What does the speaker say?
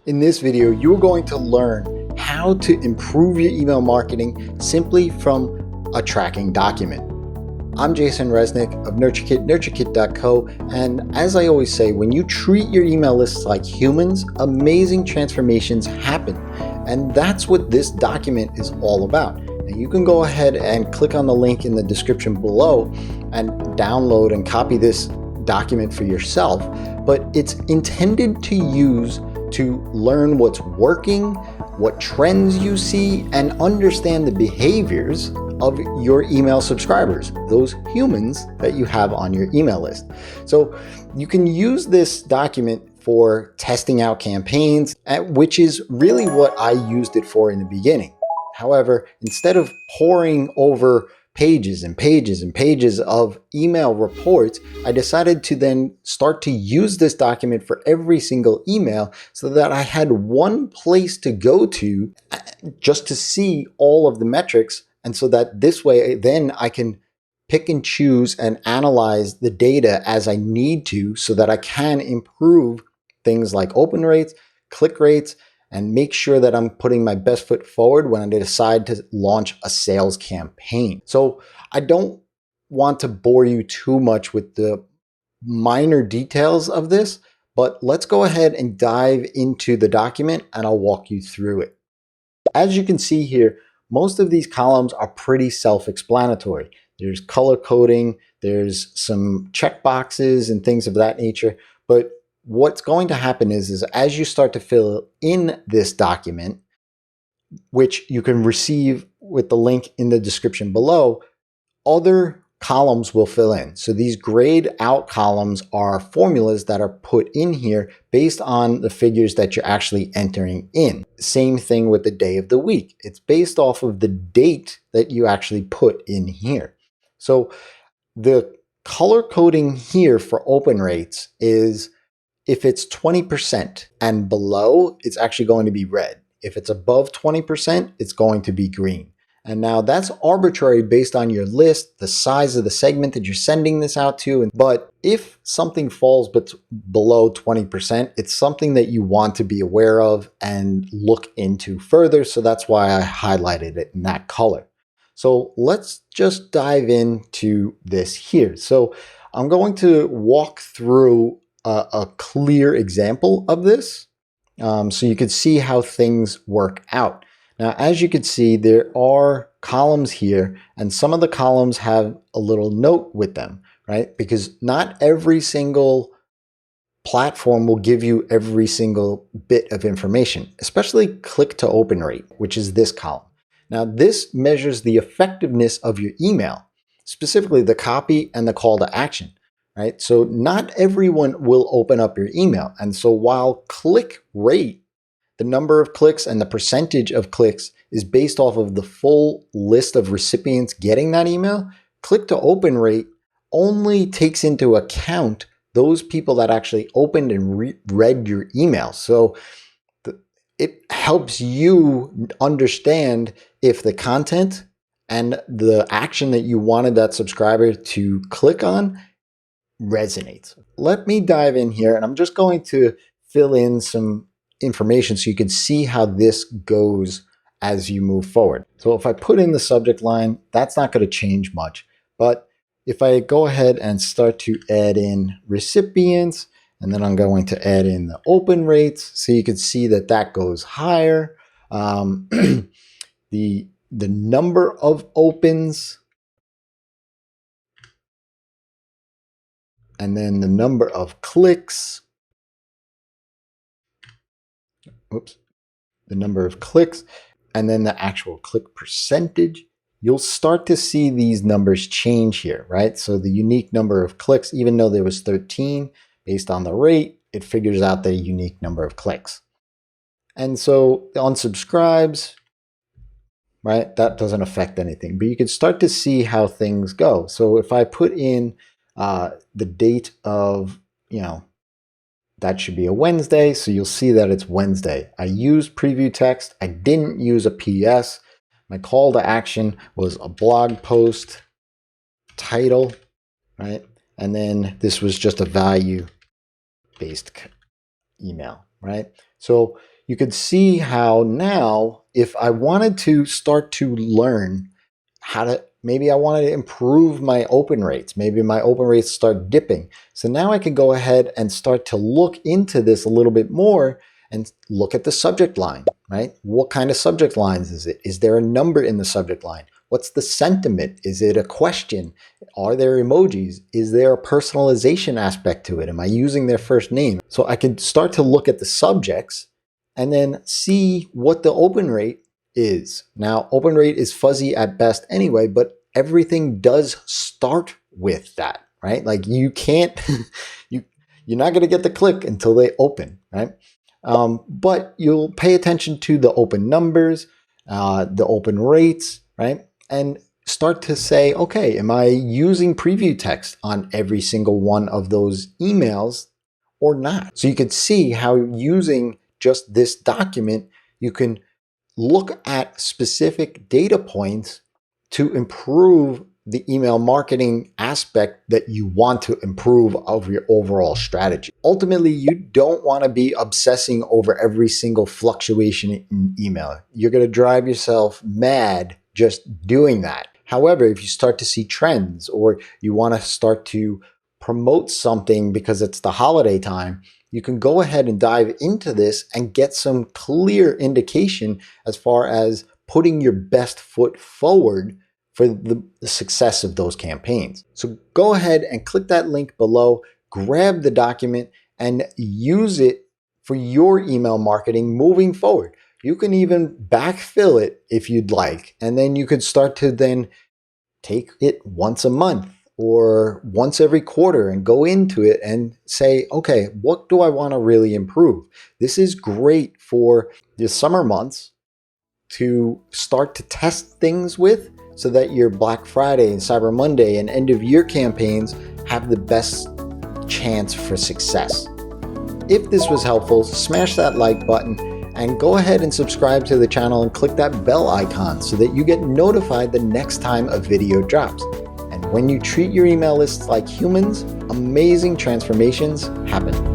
In this video, you're going to learn how to improve your email marketing simply from a tracking document. I'm Jason Resnick of NurtureKit, NurtureKit.co, and as I always say, when you treat your email lists like humans, amazing transformations happen. And that's what this document is all about. And you can go ahead and click on the link in the description below and download and copy this document for yourself, but it's intended to use to learn what's working, what trends you see, and understand the behaviors of your email subscribers, those humans that you have on your email list. So you can use this document for testing out campaigns, which is really what I used it for in the beginning. However, instead of poring over pages and pages and pages of email reports, I decided to then start to use this document for every single email so that I had one place to go to just to see all of the metrics. And so that this way, then I can pick and choose and analyze the data as I need to so that I can improve things like open rates, click rates, and make sure that I'm putting my best foot forward when I decide to launch a sales campaign. So I don't want to bore you too much with the minor details of this, but let's go ahead and dive into the document and I'll walk you through it. As you can see here, most of these columns are pretty self-explanatory. There's color coding, there's some checkboxes and things of that nature, but what's going to happen is as you start to fill in this document, which you can receive with the link in the description below, other columns will fill in. So these grayed out columns are formulas that are put in here based on the figures that you're actually entering in. Same thing with the day of the week. It's based off of the date that you actually put in here. So the color coding here for open rates is if it's 20% and below, it's actually going to be red. If it's above 20%, it's going to be green. And now that's arbitrary based on your list, the size of the segment that you're sending this out to. But if something falls below 20%, it's something that you want to be aware of and look into further. So that's why I highlighted it in that color. So let's just dive into this here. So I'm going to walk through a clear example of this so you could see how things work out. Now, as you can see, there are columns here, and some of the columns have a little note with them, right? Because not every single platform will give you every single bit of information, especially click to open rate, which is this column. Now, this measures the effectiveness of your email, specifically the copy and the call to action. Right? So not everyone will open up your email. And so while click rate, the number of clicks and the percentage of clicks is based off of the full list of recipients getting that email, click to open rate only takes into account those people that actually opened and read your email. So it helps you understand if the content and the action that you wanted that subscriber to click on resonates. Let me dive in here and I'm just going to fill in some information so you can see how this goes as you move forward. So if I put in the subject line, that's not going to change much. But if I go ahead and start to add in recipients, and then I'm going to add in the open rates, so you can see that that goes higher. The number of opens, and then the number of clicks, the number of clicks, and then the actual click percentage, you'll start to see these numbers change here, right? So the unique number of clicks, even though there was 13, based on the rate, it figures out the unique number of clicks. And so the unsubscribes, right, that doesn't affect anything, but you can start to see how things go. So if I put in the date of, that should be a Wednesday. So you'll see that it's Wednesday. I used preview text. I didn't use a PS. My call to action was a blog post title, right? And then this was just a value-based email, right? So you could see how now, if I wanted to start to learn how to, maybe I wanted to improve my open rates. Maybe my open rates start dipping. So now I can go ahead and start to look into this a little bit more and look at the subject line, right? What kind of subject lines is it? Is there a number in the subject line? What's the sentiment? Is it a question? Are there emojis? Is there a personalization aspect to it? Am I using their first name? So I can start to look at the subjects and then see what the open rate is. Now, open rate is fuzzy at best anyway, but everything does start with that, right? Like you can't, you're not going to get the click until they open, right? But you'll pay attention to the open numbers, the open rates, right? And start to say, okay, am I using preview text on every single one of those emails or not? So you could see how using just this document, you can look at specific data points to improve the email marketing aspect that you want to improve of your overall strategy. Ultimately, you don't want to be obsessing over every single fluctuation in email. You're going to drive yourself mad just doing that. However, if you start to see trends or you want to start to promote something because it's the holiday time, you can go ahead and dive into this and get some clear indication as far as putting your best foot forward for the success of those campaigns. So go ahead and click that link below, grab the document, and use it for your email marketing moving forward. You can even backfill it if you'd like, and then you could start to then take it once a month or once every quarter and go into it and say, okay, what do I want to really improve? This is great for the summer months to start to test things with so that your Black Friday and Cyber Monday and end of year campaigns have the best chance for success. If this was helpful, smash that like button and go ahead and subscribe to the channel and click that bell icon so that you get notified the next time a video drops. And when you treat your email lists like humans, amazing transformations happen.